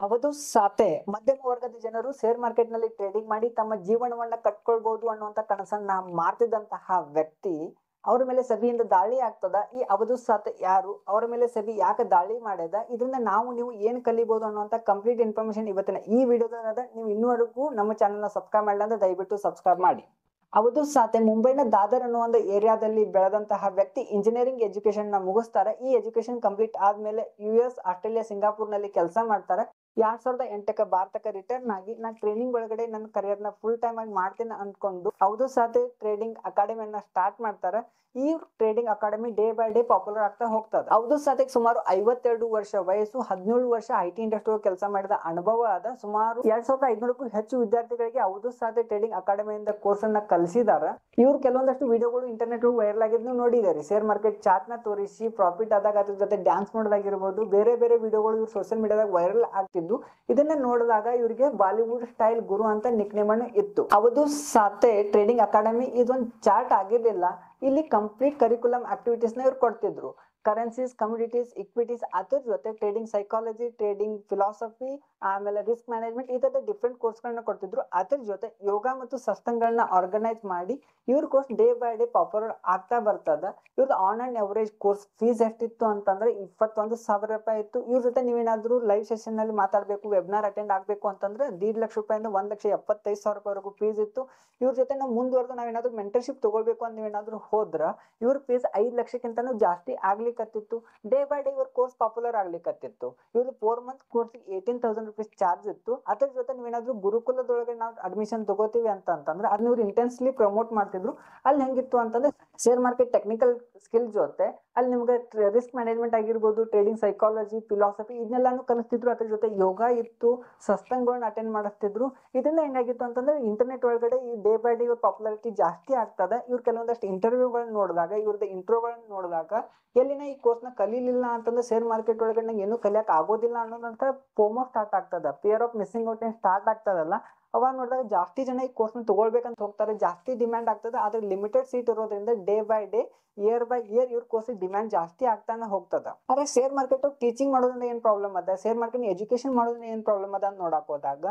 ಅವದು ಸಾತೆ ಮಧ್ಯಮ ವರ್ಗದ ಜನರು ಶೇರ್ ಮಾರ್ಕೆಟ್ ನಲ್ಲಿ ಟ್ರೇಡಿಂಗ್ ಮಾಡಿ ತಮ್ಮ ಜೀವನವನ್ನ ಕಟ್ಕೊಳ್ಬಹುದು ಅನ್ನುವಂತ ಕನಸನ್ನ ಮಾಡ್ತಿದ್ದಂತಹ ವ್ಯಕ್ತಿ ಅವ್ರ ಮೇಲೆ ಸೆಬಿಯಿಂದ ದಾಳಿ ಆಗ್ತದ. ಈ ಅವಧೂತ್ ಸಾತೆ ಯಾರು, ಅವರ ಮೇಲೆ ಸೆಬಿ ಯಾಕೆ ದಾಳಿ ಮಾಡ್ಯದ, ಇದರಿಂದ ನಾವು ನೀವು ಏನ್ ಕಲಿಬಹುದು ಅನ್ನುವಂತ ಕಂಪ್ಲೀಟ್ ಇನ್ಫಾರ್ಮೇಶನ್ ಇವತ್ತಿನ ಈ ವಿಡಿಯೋದಾಗ. ನೀವು ಇನ್ನೂವರೆಗೂ ನಮ್ಮ ಚಾನೆಲ್ ನ ಸಬ್ಸ್ಕ್ರೈಬ್ ಮಾಡಿಲ್ಲ ಅಂದ್ರೆ ದಯವಿಟ್ಟು ಸಬ್ಸ್ಕ್ರೈಬ್ ಮಾಡಿ. ಅವಧೂತ್ ಸಾತೆ ಮುಂಬೈನ ದಾದರ್ ಅನ್ನೋ ಒಂದು ಏರಿಯಾದಲ್ಲಿ ಬೆಳೆದಂತಹ ವ್ಯಕ್ತಿ ಇಂಜಿನಿಯರಿಂಗ್ ಎಜುಕೇಶನ್ ನ ಮುಗಿಸ್ತಾರೆ. ಈ ಎಜುಕೇಶನ್ ಕಂಪ್ಲೀಟ್ ಆದ್ಮೇಲೆ US, ಆಸ್ಟ್ರೇಲಿಯಾ, ಸಿಂಗಾಪುರ್ ನಲ್ಲಿ ಕೆಲಸ ಮಾಡ್ತಾರೆ. 2008ಕ್ಕೆ ಭಾರತಕ್ಕೆ ರಿಟರ್ನ್ ಆಗಿ ನಾನು ಟ್ರೈನಿಂಗ್ ಒಳಗಡೆ ನನ್ನ ಕರಿಯರ್ ನ ಫುಲ್ ಟೈಮ್ ಆಗಿ ಮಾಡ್ತೀನಿ ಅನ್ಕೊಂಡು ಅವಧೂತ್ ಸಾತೆ ಟ್ರೇಡಿಂಗ್ ಅಕಾಡೆಮಿಯನ್ನ ಸ್ಟಾರ್ಟ್ ಮಾಡ್ತಾರೆ. ಈ trading academy day by day popular ಆಗ್ತಾ ಹೋಗ್ತದೆ. ಅವಧೂತ್ ಸಾತೆಗೆ ಸುಮಾರು 52 ವರ್ಷ ವಯಸ್ಸು, 17 ವರ್ಷ IT ಇಂಡಸ್ಟ್ರಿ ಕೆಲಸ ಮಾಡಿದ ಅನುಭವ ಆದ. ಸುಮಾರು 2500ಕ್ಕೂ ಹೆಚ್ಚು ವಿದ್ಯಾರ್ಥಿಗಳಿಗೆ ಅವಧೂತ್ ಸಾತೆ ಟ್ರೇಡಿಂಗ್ ಅಕಾಡೆಮಿಯಿಂದ ಕೋರ್ಸ್ ಅನ್ನ ಕಲಿಸಿದಾರೆ. ಇವ್ರು ಕೆಲವೊಂದಷ್ಟು ವಿಡಿಯೋಗಳು ಇಂಟರ್ನೆಟ್ ವೈರಲ್ ಆಗಿದ್ದು ನೋಡಿದಾರೆ. ಶೇರ್ ಮಾರ್ಕೆಟ್ ಚಾರ್ಟ್ ನ ತೋರಿಸಿ ಪ್ರಾಫಿಟ್ ಆದಾಗ ಅದ್ರ ಜೊತೆ ಡ್ಯಾನ್ಸ್ ಮಾಡೋದಾಗಿರ್ಬೋದು, ಬೇರೆ ಬೇರೆ ವಿಡಿಯೋಗಳು ಇವ್ರು ಸೋಷಿಯಲ್ ಮೀಡಿಯಾದಾಗ ವೈರಲ್ ಆಗ್ತಿದ್ದು. ಇದನ್ನ ನೋಡಿದಾಗ ಇವರಿಗೆ ಬಾಲಿವುಡ್ ಸ್ಟೈಲ್ ಗುರು ಅಂತ ನಿಕ್ ನೇಮ್ ಇತ್ತು. ಅವಧೂತ್ ಸಾತೆ ಟ್ರೇಡಿಂಗ್ ಅಕಾಡೆಮಿ ಇದೊಂದು ಚಾರ್ಟ್ ಆಗಿರ್ಲಿಲ್ಲ. ಇಲ್ಲಿ ಕಂಪ್ಲೀಟ್ ಕರಿಕ್ಯುಲಮ್ ಆಕ್ಟಿವಿಟೀಸ್ ನ ಇವ್ರು ಕೊಡ್ತಿದ್ರು. ಕರೆನ್ಸೀಸ್, ಕಮ್ಯುನಿಟೀಸ್, ಇಕ್ವಿಟೀಸ್, ಅದ್ರ ಜೊತೆ ಟ್ರೇಡಿಂಗ್ ಸೈಕಾಲಜಿ, ಟ್ರೇಡಿಂಗ್ ಫಿಲಾಸಫಿ, ಆಮೇಲೆ ರಿಸ್ಕ್ ಮ್ಯಾನೇಜ್ಮೆಂಟ್, ಈ ತರ ಡಿಫ್ರೆಂಟ್ ಕೋರ್ಸ್ ಗಳನ್ನ ಕೊಡ್ತಿದ್ರು. ಅದ್ರ ಜೊತೆ ಯೋಗ ಮತ್ತು ಸತ್ಸಂಗಗಳನ್ನ ಆರ್ಗನೈಸ್ ಮಾಡಿ ಇವ್ರ course day by day popular ಆಗ್ತಾ ಬರ್ತದ. ಇವ್ರದ್ದು on and average course fees ಎಷ್ಟಿತ್ತು ಅಂತಂದ್ರೆ 21,000 ರೂಪಾಯಿ ಇತ್ತು. ಇವ್ರ ಜೊತೆ ನೀವೇನಾದ್ರೂ ಲೈವ್ ಸೆಷನ್ ನಲ್ಲಿ ಮಾತಾಡ್ಬೇಕು, ವೆಬಿನಾರ್ ಅಟೆಂಡ್ ಆಗ್ಬೇಕು ಅಂತಂದ್ರೆ 1.5 ಲಕ್ಷ ರೂಪಾಯಿಂದ 1,75,000 ರೂಪಾಯಿವರೆಗೂ ಫೀಸ್ ಇತ್ತು. ಇವ್ರ ಜೊತೆ ನಾವು ಮುಂದುವರೆದು ನಾವೇನಾದ್ರೂ ಮೆಂಟರ್ಶಿಪ್ ತಗೊಳ್ಬೇಕು ಅಂತ ನೀವೇನಾದ್ರೂ ಹೋದ್ರ ಇವ್ರ ಫೀಸ್ 5 ಲಕ್ಷಕ್ಕಿಂತನೂ ಜಾಸ್ತಿ ಆಗ್ಲಿಕ್ಕತ್ತಿತ್ತು. ಡೇ ಬೈ ಡೇ ಇವ್ರ ಕೋರ್ಸ್ ಪಾಪ್ಯುಲರ್ ಆಗ್ಲಿಕ್ಕತ್ತಿತ್ತು. ಇವ್ರು 4 ಮಂತ್ ಕೋರ್ಸ್ 18,000 ರೂಪೀಸ್ ಚಾರ್ಜ್ ಇತ್ತು. ಅದ್ರ ಜೊತೆ ನೀವೇನಾದ್ರೂ ಗುರುಕುಲದೊಳಗೆ ನಾವು ಅಡ್ಮಿಷನ್ ತಗೋತೀವಿ ಅಂತಂದ್ರೆ ಅದನ್ನ ಇವ್ರು ಇಂಟೆನ್ಸ್ಲಿ ಪ್ರಮೋಟ್ ಮಾಡ್ತಿದ್ರು. ಅಲ್ಲಿ ಹೆಂಗಿತ್ತು ಅಂತಂದ್ರೆ ಶೇರ್ ಮಾರ್ಕೆಟ್ ಟೆಕ್ನಿಕಲ್ ಸ್ಕಿಲ್ ಜೊತೆ ಅಲ್ಲಿ ನಿಮ್ಗೆ ರಿಸ್ಕ್ ಮ್ಯಾನೇಜ್ಮೆಂಟ್ ಆಗಿರ್ಬೋದು, ಟ್ರೇಡಿಂಗ್ ಸೈಕಾಲಜಿ, ಫಿಲಾಸಫಿ ಇದನ್ನೆಲ್ಲಾನು ಕಲಿಸ್ತಿದ್ರು. ಅದ್ರ ಜೊತೆ ಯೋಗ ಇತ್ತು, ಸತ್ಸಂಗಗಳನ್ನ ಅಟೆಂಡ್ ಮಾಡಿಸ್ತಿದ್ರು. ಇದರಿಂದ ಹೆಂಗಾಗಿತ್ತು ಅಂತಂದ್ರೆ ಇಂಟರ್ನೆಟ್ ಒಳಗಡೆ ಈ ಡೇ ಬೈ ಡೇ ಇವ್ರ ಪಾಪ್ಯುಲಾರಿಟಿ ಜಾಸ್ತಿ ಆಗ್ತದೆ. ಇವ್ರು ಕೆಲವೊಂದಷ್ಟು ಇಂಟರ್ವ್ಯೂಗಳನ್ನ ನೋಡಿದಾಗ, ಇವ್ರದ್ದು ಇಂಟ್ರೋಗಳನ್ನ ನೋಡಿದಾಗ ಎಲ್ಲಿನ ಈ ಕೋರ್ಸ್ ನ ಕಲೀಲಿಲ್ಲ ಅಂತಂದ್ರೆ ಶೇರ್ ಮಾರ್ಕೆಟ್ ಒಳಗಡೆ ನಂಗೆ ಏನು ಕಲಿಯಕ್ ಆಗೋದಿಲ್ಲ ಅನ್ನೋದಂತ ಫೋಮೋ ಸ್ಟಾರ್ಟ್ ಆಗ್ತದ. ಫಿಯರ್ ಆಫ್ ಮಿಸ್ಸಿಂಗ್ ಔಟ್ ಏನ್ ಸ್ಟಾರ್ಟ್ ಆಗ್ತದಲ್ಲ, ಅವಾಗ ನೋಡಿದಾಗ ಜಾಸ್ತಿ ಜನ ಈ ಕೋರ್ಸ್ ನ ತಗೊಳ್ಬೇಕಂತ ಹೋಗ್ತಾರೆ. ಜಾಸ್ತಿ ಡಿಮ್ಯಾಂಡ್ ಆಗ್ತದೆ. ಆದ್ರೆ ಲಿಮಿಟೆಡ್ ಸೀಟ್ ಇರೋದ್ರಿಂದ day by day, year by year ಇವ್ರ ಕೋರ್ಸ್ ಡಿಮ್ಯಾಂಡ್ ಜಾಸ್ತಿ ಆಗ್ತಾನೆ ಹೋಗ್ತದ. ಆದ್ರೆ ಶೇರ್ ಮಾರ್ಕೆಟ್ ಟೀಚಿಂಗ್ ಮಾಡೋದ್ರಿಂದ ಏನ್ ಪ್ರಾಬ್ಲಮ್ ಅದ, ಶೇರ್ ಮಾರ್ಕೆಟ್ ಎಜುಕೇಶನ್ ಮಾಡೋದ್ರಿಂದ ಏನ್ ಪ್ರಾಬ್ಲಮ್ ಅದ ಅಂತ ನೋಡಕ್ ಹೋದಾಗ,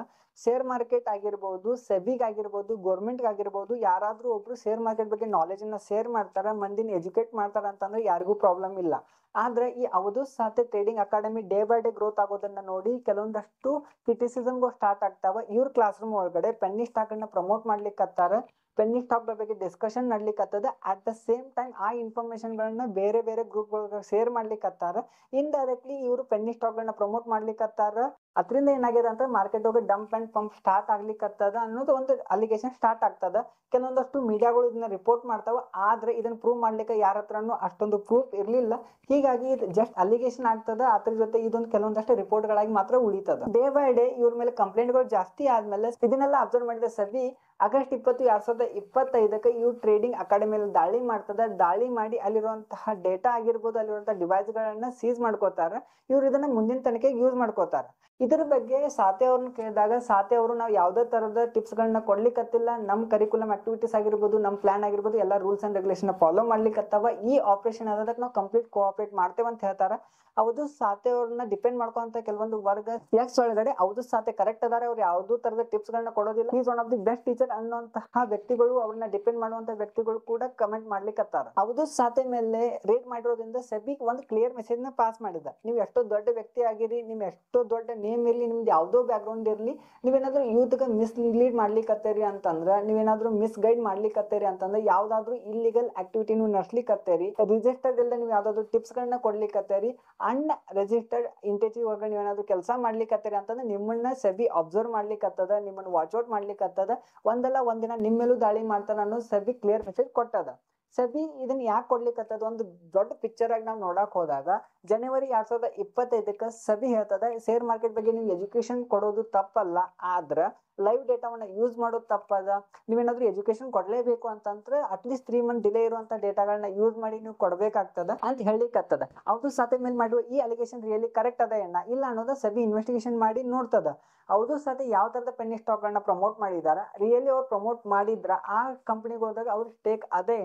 ಶೇರ್ ಮಾರ್ಕೆಟ್ ಆಗಿರ್ಬೋದು, ಸೆಬಿಗ್ ಆಗಿರ್ಬೋದು, ಗೌರ್ಮೆಂಟ್ ಆಗಿರ್ಬೋದು, ಯಾರಾದ್ರೂ ಒಬ್ರು ಶೇರ್ ಮಾರ್ಕೆಟ್ ಬಗ್ಗೆ ನಾಲೆಜ್ ಅನ್ನ ಶೇರ್ ಮಾಡ್ತಾರ, ಮಂದಿನ ಎಜುಕೇಟ್ ಮಾಡ್ತಾರ ಅಂತಂದ್ರೆ ಯಾರಿಗೂ ಪ್ರಾಬ್ಲಮ್ ಇಲ್ಲ. ಆದ್ರೆ ಈ Avadhut Sathe trading academy day by day growth ಆಗೋದನ್ನ ನೋಡಿ ಕೆಲವೊಂದಷ್ಟು ಕ್ರಿಟಿಸಿಸಮ್ಗಳು ಸ್ಟಾರ್ಟ್ ಆಗ್ತಾವ. ಇವ್ರ ಕ್ಲಾಸ್ ರೂಮ್ ಒಳಗಡೆ ಪೆನ್ನಿ ಸ್ಟಾಕ್ ಅನ್ನ ಪ್ರಮೋಟ್ ಮಾಡ್ಲಿಕ್ಕತ್ತಾರ. ಪೆನ್ನಿ ಸ್ಟಾಕ್ ಬಗ್ಗೆ ಡಿಸ್ಕಷನ್ ನಡ್ಲಿಕ್ಕತ್ತದ. ಅಟ್ ದ ಸೇಮ್ ಟೈಮ್ ಆ ಇನ್ಫಾರ್ಮೇಶನ್ ಗಳನ್ನ ಬೇರೆ ಬೇರೆ ಗ್ರೂಪ್ ಗಳಿಗೆ ಶೇರ್ ಮಾಡ್ಲಿಕ್ಕತ್ತಾರ. ಇಂಡೈರೆಕ್ಟ್ಲಿ ಇವರು ಪೆನ್ನಿ ಸ್ಟಾಕ್ ಗಳನ್ನ ಪ್ರಮೋಟ್ ಮಾಡ್ಲಿಕ್ಕತ್ತಾರ. ಅದರಿಂದ ಏನಾಗಿದೆ ಅಂತ ಮಾರ್ಕೆಟ್ ಒಳಗೆ ಡಂಪ್ ಅಂಡ್ ಪಂಪ್ ಸ್ಟಾರ್ಟ್ ಆಗ್ಲಿಕ್ಕತ್ತದ ಅನ್ನೋದು ಒಂದು ಅಲಿಗೇಷನ್ ಸ್ಟಾರ್ಟ್ ಆಗ್ತದ. ಕೆಲವೊಂದಷ್ಟು ಮೀಡಿಯಾಗಳು ಇದನ್ನ ರಿಪೋರ್ಟ್ ಮಾಡ್ತಾವ. ಆದ್ರೆ ಇದನ್ನ ಪ್ರೂವ್ ಮಾಡ್ಲಿಕ್ಕೆ ಯಾರ ಹತ್ರನೂ ಅಷ್ಟೊಂದು ಪ್ರೂಫ್ ಇರ್ಲಿಲ್ಲ. ಹೀಗಾಗಿ ಜಸ್ಟ್ ಅಲಿಗೇಷನ್ ಆಗ್ತದ. ಅದ್ರ ಜೊತೆ ಇದೊಂದು ಕೆಲವೊಂದಷ್ಟು ರಿಪೋರ್ಟ್ ಗಳಾಗಿ ಮಾತ್ರ ಉಳಿತದ. ಡೇ ಬೈ ಡೇ ಇವ್ರ ಮೇಲೆ ಕಂಪ್ಲೇಂಟ್ ಗಳು ಜಾಸ್ತಿ ಆದ್ಮೇಲೆ ಇದನ್ನೆಲ್ಲ ಅಬ್ಸರ್ವ್ ಮಾಡಿದ ಸೆಬಿ ಆಗಸ್ಟ್ 20, 2025ಕ್ಕೆ ಇವ್ರು ಟ್ರೇಡಿಂಗ್ ಅಕಾಡೆಮಿಯಲ್ಲಿ ದಾಳಿ ಮಾಡ್ತದ. ದಾಳಿ ಮಾಡಿ ಅಲ್ಲಿರುವಂತಹ ಡೇಟಾ ಆಗಿರ್ಬೋದು, ಅಲ್ಲಿರುವಂತಹ ಡಿವೈಸ್ ಗಳನ್ನ ಸೀಸ್ ಮಾಡ್ಕೋತಾರ. ಇವ್ರು ಇದನ್ನ ಮುಂದಿನ ತನಿಖೆಗೆ ಯೂಸ್ ಮಾಡ್ಕೋತಾರ. ಇದ್ರ ಬಗ್ಗೆ ಸಾತೆ ಅವ್ರನ್ನ ಕೇಳಿದಾಗ ಸಾತೆ ಅವರು ನಾವು ಯಾವ್ದೇ ತರದ ಟಿಪ್ಸ್ ಗಳನ್ನ ಕೊಡ್ಲಿಕ್ಕತ್ತಿಲ್ಲ. ನಮ್ ಕರಿಕ್ಯುಲಮ್ ಆಕ್ಟಿವಿಟೀಸ್ ಆಗಿರ್ಬೋದು, ನಮ್ ಪ್ಲಾನ್ ಆಗಿರ್ಬೋದು, ಎಲ್ಲ ರೂಲ್ಸ್ ಅಂಡ್ ರೆಗ್ಯುಲೇಷನ್ ಫಾಲೋ ಮಾಡ್ಲಿಕ್ಕತ್ತವ. ಈ ಆಪರೇಷನ್ ಆದಕ್ಕೆ ನಾವು ಕಂಪ್ಲೀಟ್ ಕೋಆಪರೇಟ್ ಮಾಡ್ತೇವೆ ಅಂತ ಹೇಳ್ತಾರ. ಅವಧೂತ್ ಸಾತೆ ಅವ್ರನ್ನ ಡಿಪೆಂಡ್ ಮಾಡ್ಕೊಂತ ಕೆಲವೊಂದು ವರ್ಗ ಎಕ್ಸ್ ಒಳಗಡೆ ಅವಧೂತ್ ಸಾತೆ ಕರೆಕ್ಟ್ ಅದಾರೆ, ಅವ್ರು ಯಾವ್ದು ತರದ ಟಿಪ್ಸ್ ಗಳನ್ನ ಕೊಡೋದಿಲ್ಲ, is one of the best teacher ಅನ್ನುವಂತಹ ವ್ಯಕ್ತಿಗಳು, ಅವ್ರನ್ನ ಡಿಪೆಂಡ್ ಮಾಡುವಂತ ವ್ಯಕ್ತಿಗಳು ಕೂಡ ಕಮೆಂಟ್ ಮಾಡ್ಲಿಕ್ಕತ್ತಾರ. ಅವಧೂತ್ ಸಾತೆ ಮೇಲೆ ರೇಟ್ ಮಾಡಿರೋದ್ರಿಂದ ಸೆಬಿ ಒಂದು ಕ್ಲಿಯರ್ ಮೆಸೇಜ್ ನ ಪಾಸ್ ಮಾಡಿದ. ನೀವು ಎಷ್ಟೋ ದೊಡ್ಡ ವ್ಯಕ್ತಿ ಆಗಿರಿ, ನಿಮ್ ಎಷ್ಟೋ ದೊಡ್ಡ ನೇಮ್ ಇರ್ಲಿ, ನಿಮ್ದು ಯಾವ್ದೋ ಬ್ಯಾಕ್ ಗ್ರೌಂಡ್ ಇರ್ಲಿ, ನೀವೇನಾದ್ರೂ ಯೂತ್ ಗೆ ಮಿಸ್ಲೀಡ್ ಮಾಡ್ಲಿಕ್ಕತ್ತೇರಿ ಅಂತಂದ್ರ, ನೀವೇನಾದ್ರೂ ಮಿಸ್ ಗೈಡ್ ಮಾಡ್ಲಿಕ್ಕತ್ತೇರಿ ಅಂತಂದ್ರೆ, ಯಾವ್ದಾದ್ರು ಇಲ್ಲಿಗಲ್ ಆಕ್ಟಿವಿಟಿ ನೀವು ನಡ್ಸ್ಲಿಕ್ಕತ್ತೇರಿ, ರಿಜಿಸ್ಟರ್ಡ್ ಇಲ್ಲದೆ ನೀವು ಯಾವ್ದಾದ್ರು ಟಿಪ್ಸ್ ಗಳನ್ನ ಕೊಡ್ಲಿಕ್ಕತ್ತೇರಿ, ಅನ್ ರಿಜಿಸ್ಟರ್ಡ್ ಇಂಟಿಟಿ ಒಳಗಡೆ ನೀವೇನಾದ್ರೂ ಕೆಲಸ ಮಾಡ್ಲಿಕ್ಕತ್ತೀರಿ ಅಂತಂದ್ರೆ ನಿಮ್ಮನ್ನ ಸೆಬಿ ಅಬ್ಸರ್ವ್ ಮಾಡ್ಲಿಕ್ಕತ್ತದ, ನಿಮ್ಮನ್ನ ವಾಚ್ಔಟ್ ಮಾಡ್ಲಿಕ್ಕತ್ತದ. ಒಂದಲ್ಲ ಒಂದಿನ ನಿಮ್ಮೇಲೂ ದಾಳಿ ಮಾಡ್ತಾರ ಅನ್ನೋ ಸೆಬಿ ಕ್ಲಿಯರ್ ಮೆಸೇಜ್ ಕೊಟ್ಟದ. ಸೆಬಿ ಇದನ್ನ ಯಾಕೆ ಕೊಡ್ಲಿಕ್ಕತ್ತದ, ಒಂದು ದೊಡ್ಡ ಪಿಕ್ಚರ್ ಆಗಿ ನಾವು ನೋಡಕ್ ಹೋದಾಗ ಜನವರಿ 2025ಕ್ಕೆ ಸೆಬಿ ಹೇಳ್ತದ ಶೇರ್ ಮಾರ್ಕೆಟ್ ಬಗ್ಗೆ ನೀವು ಎಜುಕೇಶನ್ ಕೊಡೋದು ತಪ್ಪಲ್ಲ, ಆದ್ರ ಲೈವ್ ಡೇಟಾವನ್ನ ಯೂಸ್ ಮಾಡೋದು ತಪ್ಪದ. ನೀವೇನಾದ್ರೂ ಎಜುಕೇಶನ್ ಕೊಡ್ಲೇಬೇಕು ಅಂತಂದ್ರೆ ಅಟ್ಲೀಸ್ಟ್ 3 ಮಂತ್ ಡಿಲೇ ಇರುವಂತ ಡೇಟಾಗಳನ್ನ ಯೂಸ್ ಮಾಡಿ ನೀವು ಕೊಡ್ಬೇಕಾಗ್ತದ ಅಂತ ಹೇಳಿಕತ್ತದ. ಅವ್ರು ಸತ ಮೇಲೆ ಮಾಡುವ ಈ ಅಲಿಗೇಷನ್ ರಿಯಲಿ ಕರೆಕ್ಟ್ ಅದ ಇಲ್ಲ ಅನ್ನೋದ ಸಬಿ ಇನ್ವೆಸ್ಟಿಗೇಷನ್ ಮಾಡಿ ನೋಡ್ತದ. ಅವ್ರು ಸತ ಯಾವ ತರದ ಪೆನ್ನಿ ಸ್ಟಾಕ್ ಗಳನ್ನ ಪ್ರಮೋಟ್ ಮಾಡಿದಾರ, ರಿಯಲಿ ಅವ್ರು ಪ್ರಮೋಟ್ ಮಾಡಿದ್ರ ಆ ಕಂಪನಿಗೆ ಹೋದಾಗ ಅವ್ರ ಟೇಕ್ ಅದೇ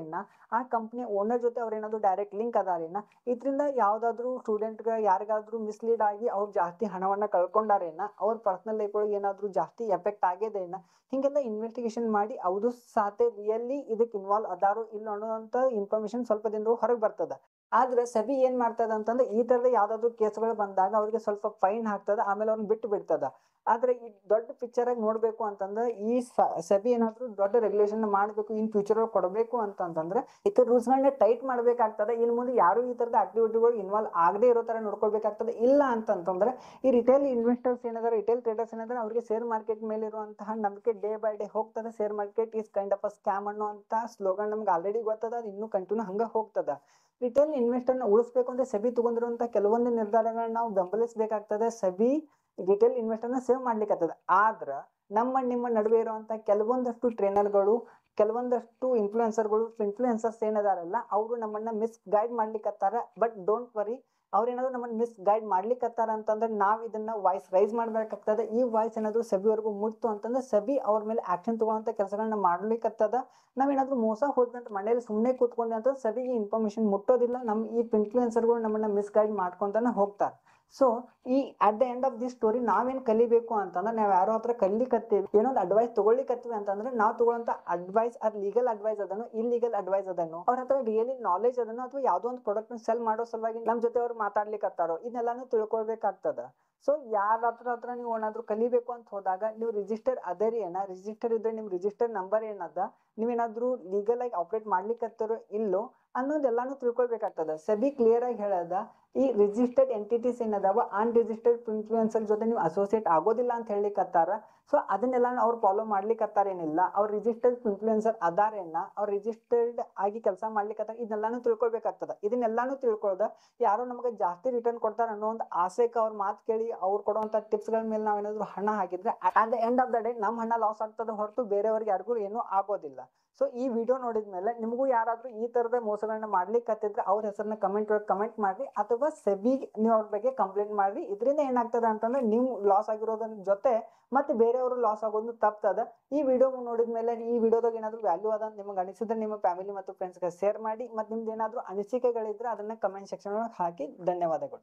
ಆ ಕಂಪನಿ ಓನರ್ ಜೊತೆ ಅವ್ರ ಏನಾದ್ರು ಡೈರೆಕ್ಟ್ ಲಿಂಕ್ ಅದಾರೇನ, ಇದರಿಂದ ಯಾವ್ದಾದ್ರು ಸ್ಟೂಡೆಂಟ್ ಯಾರಿಗಾದ್ರೂ ಮಿಸ್ಲೀಡ್ ಆಗಿ ಅವ್ರು ಜಾಸ್ತಿ ಹಣವನ್ನ ಕಳ್ಕೊಂಡಾರೇನ, ಅವ್ರ ಪರ್ಸನಲ್ ಲೈಫ್ ಒಳಗೆ ಏನಾದ್ರು ಜಾಸ್ತಿ ಎಫೆಕ್ಟ್ ಆಗೇದೇನ, ಹಿಂಗೆಲ್ಲ ಇನ್ವೆಸ್ಟಿಗೇಷನ್ ಮಾಡಿ ಅವ್ರು ಸಾತೆ ರಿಯಲಿ ಇದಕ್ಕೆ ಇನ್ವಾಲ್ವ್ ಅದಾರೋ ಇಲ್ಲ ಅನ್ನೋಂತ ಇನ್ಫಾರ್ಮೇಶನ್ ಸ್ವಲ್ಪ ದಿನ ಹೊರಗೆ ಬರ್ತದ. ಆದ್ರೆ ಸಬಿ ಏನ್ ಮಾಡ್ತದ ಅಂತಂದ್ರೆ ಈ ತರದ ಯಾವ್ದಾದ್ರು ಕೇಸ್ಗಳು ಬಂದಾಗ ಅವ್ರಿಗೆ ಸ್ವಲ್ಪ ಫೈನ್ ಹಾಕ್ತದ, ಆಮೇಲೆ ಅವ್ರನ್ನ ಬಿಟ್ಟು ಬಿಡ್ತದ. ಆದ್ರೆ ಈ ದೊಡ್ಡ ಪಿಕ್ಚರ್ ಆಗಿ ನೋಡ್ಬೇಕು ಅಂತಂದ್ರೆ ಈ ಸಬಿ ಏನಾದ್ರು ದೊಡ್ಡ ರೆಗ್ಯುಲೇಷನ್ ಮಾಡ್ಬೇಕು ಇನ್ ಫ್ಯೂಚರ್ ಒಳಗೆ ಕೊಡಬೇಕು ಅಂತಂದ್ರೆ ಇತರ ರೂಲ್ಸ್ ಗಳನ್ನ ಟೈಟ್ ಮಾಡ್ಬೇಕಾಗ್ತದೆ. ಇನ್ ಮುಂದೆ ಯಾರು ಈ ತರದ ಆಕ್ಟಿವಿಟಿಗಳು ಇನ್ವಾಲ್ವ್ ಆಗದೆ ಇರೋ ತರ ನೋಡ್ಕೊಳ್ಬೇಕಾಗ್ತದೆ. ಇಲ್ಲ ಅಂತಂದ್ರೆ ಈ ರಿಟೇಲ್ ಇನ್ವೆಸ್ಟರ್ಸ್ ಏನಾದ್ರೆ ರಿಟೇಲ್ ಟ್ರೇಡರ್ಸ್ ಏನಾದ್ರೆ ಅವ್ರಿಗೆ ಶೇರ್ ಮಾರ್ಕೆಟ್ ಮೇಲೆ ಇರುವಂತಹ ನಂಬಿಕೆ ಡೇ ಬೈ ಡೇ ಹೋಗ್ತದೆ. Share market is kind of a scam ಅನ್ನುವಂತ ಸ್ಲೋಗನ್ ನಮ್ಗೆ ಆಲ್ರೆಡಿ ಗೊತ್ತದ, ಅದು ಇನ್ನೂ ಕಂಟಿನ್ಯೂ ಹಂಗ ಹೋಗ್ತದ. ರಿಟೇಲ್ ಇನ್ವೆಸ್ಟರ್ ನ ಉಳಿಸ್ಬೇಕು ಅಂದ್ರೆ ಸೆಬಿ ತಗೊಂಡಿರುವಂತಹ ಕೆಲವೊಂದು ನಿರ್ಧಾರಗಳನ್ನ ನಾವು ಬೆಂಬಲಿಸಬೇಕಾಗ್ತದೆ. ಸೆಬಿ ರಿಟೇಲ್ ಇನ್ವೆಸ್ಟರ್ ನ ಸೇವ್ ಮಾಡ್ಲಿಕ್ಕೆ ಆದ್ರ ನಿಮ್ಮ ನಡುವೆ ಇರುವಂತಹ ಕೆಲವೊಂದಷ್ಟು ಟ್ರೇನರ್ಗಳು, ಕೆಲವೊಂದಷ್ಟು ಇನ್ಫ್ಲೂಯೆನ್ಸರ್ಸ್ ಏನದಾರಲ್ಲ ಅವರು ನಮ್ಮನ್ನ ಮಿಸ್ ಗೈಡ್ ಮಾಡ್ಲಿಕ್ಕತ್ತಾರ. ಬಟ್ ಡೋಂಟ್ ವರಿ, ಅವ್ರೇನಾದ್ರು ನಮ್ಮನ್ನ ಮಿಸ್ ಗೈಡ್ ಮಾಡ್ಲಿಕ್ಕತ್ತಾರ ಅಂತಂದ್ರೆ ನಾವ್ ಇದನ್ನ ವಾಯ್ಸ್ ರೈಸ್ ಮಾಡ್ಬೇಕಾಗ್ತದೆ. ಈ ವಾಯ್ಸ್ ಏನಾದ್ರು ಸೆಬಿವರೆಗೂ ಮುಟ್ತು ಅಂತಂದ್ರೆ ಸೆಬಿ ಅವ್ರ ಮೇಲೆ ಆಕ್ಷನ್ ತಗೊಳ್ಳೋಂತ ಕೆಲಸಗಳನ್ನ ಮಾಡ್ಲಿಕ್ಕತ್ತದ. ನಾವೇನಾದ್ರೂ ಮೋಸ ಹೋದ್ವಿ ಅಂತ ಮನೇಲಿ ಸುಮ್ಮನೆ ಕೂತ್ಕೊಂಡ್ವಿ ಅಂತ ಸಬಿಗೆ ಇನ್ಫಾರ್ಮೇಶನ್ ಮುಟ್ಟೋದಿಲ್ಲ. ಈ ಇನ್ಫ್ಲೂಯೆನ್ಸರ್ಗಳು ನಮ್ಮನ್ನ ಮಿಸ್ ಗೈಡ್ ಮಾಡ್ಕೊಂತಾನೆ ಹೋಗ್ತಾರೆ. ಸೊ ಈ at the end of the story ನಾವೇನ್ ಕಲಿಬೇಕು ಅಂತಂದ್ರೆ ನಾವ್ ಯಾರೋ ಹತ್ರ ಕಲಿಕತ್ತೀವಿ, ಏನೊಂದು ಅಡ್ವೈಸ್ ತಗೊಳ್ಳಿಕತ್ತೀವಿ ಅಂತಂದ್ರೆ ನಾವು ತಗೊಳ್ಳೋಂತ ಅಡ್ವೈಸ್ ಅದು ಲೀಗಲ್ ಅಡ್ವೈಸ್ ಅದನ್ನು ಇಲ್ಲಿಗಲ್ ಅಡ್ವೈಸ್ ಅದನ್ನು ಅವ್ರ ಹತ್ರ ರಿಯಲಿ ನಾಲೆಜ್ ಅದನ್ನು ಅಥವಾ ಯಾವ್ದೋ ಒಂದು ಪ್ರಾಡಕ್ಟ್ ಸೆಲ್ ಮಾಡೋ ಸಲುವಾಗಿ ನಮ್ ಜೊತೆ ಅವ್ರು ಮಾತಾಡ್ಲಿಕ್ಕತ್ತಾರೋ ಇದನ್ನೆಲ್ಲಾನು ತಿಳ್ಕೊಳ್ಬೇಕಾಗ್ತದ. ಸೊ ಯಾರ ಹತ್ರ ನೀವು ಏನಾದ್ರು ಕಲಿಬೇಕು ಅಂತ ಹೋದಾಗ ನೀವು ರಿಜಿಸ್ಟರ್ ಅದೇರಿ ರಿಜಿಸ್ಟರ್ ಇದ್ರೆ ನಿಮ್ ರಿಜಿಸ್ಟರ್ ನಂಬರ್ ಏನದ, ನೀವೇನಾದ್ರೂ ಲೀಗಲ್ ಆಗಿ ಆಪರೇಟ್ ಮಾಡ್ಲಿಕ್ಕತ್ತಾರೋ ಇಲ್ಲೋ ಅನ್ನೋದೆಲ್ಲಾನು ತಿಳ್ಕೊಳ್ಬೇಕಾಗ್ತದ. ಸೆಬಿ ಕ್ಲಿಯರ್ ಆಗಿ ಹೇಳದ ಈ ರಿಜಿಸ್ಟರ್ಡ್ ಎಂಟಿಟೀಸ್ ಏನದಾವ ಅನ್ರಿಜಿಸ್ಟರ್ಡ್ ಇನ್ಫ್ಲೂಯೆನ್ಸರ್ ಜೊತೆ ನೀವು ಅಸೋಸಿಯೇಟ್ ಆಗೋದಿಲ್ಲ ಅಂತ ಹೇಳಿಕತ್ತಾರ. ಸೊ ಅದನ್ನೆಲ್ಲ ಅವ್ರು ಫಾಲೋ ಮಾಡ್ಲಿಕ್ಕತ್ತಾರೇನಿಲ್ಲ, ಅವ್ರ ರಿಜಿಸ್ಟರ್ಡ್ ಇನ್ಫ್ಲೂಯೆನ್ಸರ್ ಅದಾರೇನ, ಅವ್ರ ರಿಜಿಸ್ಟರ್ಡ್ ಆಗಿ ಕೆಲಸ ಮಾಡ್ಲಿಕ್ಕತ್ತಾರ, ಇದನ್ನೆಲ್ಲಾನು ತಿಳ್ಕೊಳ್ಬೇಕಾಗ್ತದ. ಇದನ್ನೆಲ್ಲಾನು ತಿಳ್ಕೊಳ್ದ ಯಾರೋ ನಮಗೆ ಜಾಸ್ತಿ ರಿಟರ್ನ್ ಕೊಡ್ತಾರ ಅನ್ನೋ ಒಂದು ಆಸೆಗೆ ಅವ್ರ ಮಾತು ಕೇಳಿ ಅವ್ರು ಕೊಡುವಂತ ಟಿಪ್ಸ್ ಗಳ ಮೇಲೆ ನಾವೇನಾದ್ರು ಹಣ ಹಾಕಿದ್ರೆ at the end of the day ನಮ್ ಹಣ ಲಾಸ್ ಆಗ್ತದ ಹೊರತು ಬೇರೆಯವ್ರಿಗೆ ಯಾರಿಗೂ ಏನೂ ಆಗೋದಿಲ್ಲ. ಸೊ ಈ ವಿಡಿಯೋ ನೋಡಿದ್ಮೇಲೆ ನಿಮಗೂ ಯಾರಾದ್ರೂ ಈ ತರದ ಮೋಸಗಳನ್ನ ಮಾಡ್ಲಿಕ್ಕೆ ಅವ್ರ ಹೆಸರನ್ನ ಕಮೆಂಟ್ ಒಳಗೆ ಕಮೆಂಟ್ ಮಾಡ್ರಿ, ಅಥವಾ ಸೆಬಿ ನೀವು ಅವ್ರ ಬಗ್ಗೆ ಕಂಪ್ಲೇಂಟ್ ಮಾಡ್ರಿ. ಇದರಿಂದ ಏನಾಗ್ತದ ಅಂತಂದ್ರೆ ನೀವು ಲಾಸ್ ಆಗಿರೋದ್ರ ಜೊತೆ ಮತ್ತೆ ಬೇರೆಯವರು ಲಾಸ್ ಆಗೋದು ತಪ್ತದ. ಈ ವಿಡಿಯೋ ನೋಡಿದ್ಮೇಲೆ ಈ ವಿಡಿಯೋದಾಗ ಏನಾದ್ರು ವ್ಯಾಲ್ಯೂ ಅದ ನಿಮ್ಗೆ ಅನಿಸಿದ್ರೆ ನಿಮ್ಮ ಫ್ಯಾಮಿಲಿ ಮತ್ತು ಫ್ರೆಂಡ್ಸ್ಗೆ ಶೇರ್ ಮಾಡಿ. ಮತ್ತೆ ನಿಮ್ದು ಏನಾದ್ರು ಅನಿಸಿಕೆಗಳಿದ್ರೆ ಅದನ್ನ ಕಮೆಂಟ್ ಸೆಕ್ಷನ್ ಒಳಗೆ ಹಾಕಿ. ಧನ್ಯವಾದಗಳು.